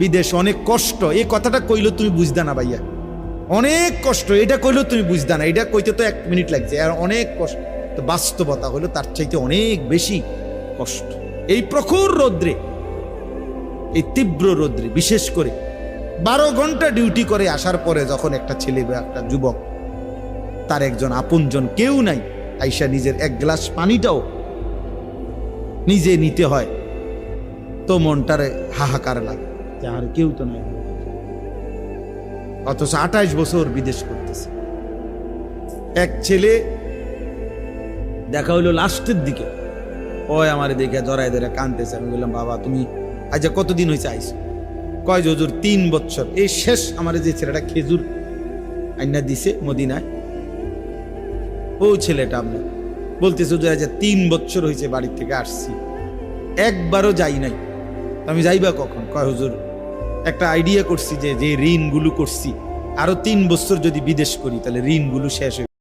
বিদেশ অনেক কষ্ট, এই কথাটা কইলো তুমি বুঝদা না ভাইয়া, অনেক কষ্ট, এটা কইলো তুমি বুঝদা না, এটা কইতে তো 1 মিনিট লাগছে, আর অনেক কষ্ট। তো বাস্তবতা হলো তার চাইতে অনেক বেশি কষ্ট। এই প্রখর রৌদ্রে, এই তীব্র রৌদ্রে, বিশেষ করে 12 ঘন্টা ডিউটি করে আসার পরে যখন একটা ছেলে বা একটা যুবক, তার একজন আপনজন কেউ নাই, আইসা নিজের 1 গ্লাস পানিটাও নিজে নিতে হয়, তো মনটারে হাহাকার লাগে যে আর কেউ তো নাই। অথচ 28 বছর বিদেশ করতেছে। এক ছেলে দেখা হইলো লাস্টের দিকে, ওই আমার দেখে জড়াই ধরে কাঁদতেছে। আমি বললাম, বাবা তুমি আজ কতদিন হয়েছে আইসো? কয় যে হুজুর 3 বছর। এই শেষ আমার যে ছেলেটা খেজুর আইনা দিছে মদিনায়, ও ছেলেটা আপনি বলতেছে হুজুর আজ 3 বছর হয়েছে বাড়ির থেকে আসছি, একবারও যাই নাই। আমি যাইবা কখন? কয় হুজুর একটা আইডিয়া করছি যে ঋণগুলো করছি, আরো 3 বছর যদি বিদেশ করি তাহলে ঋণগুলো শেষ হয়ে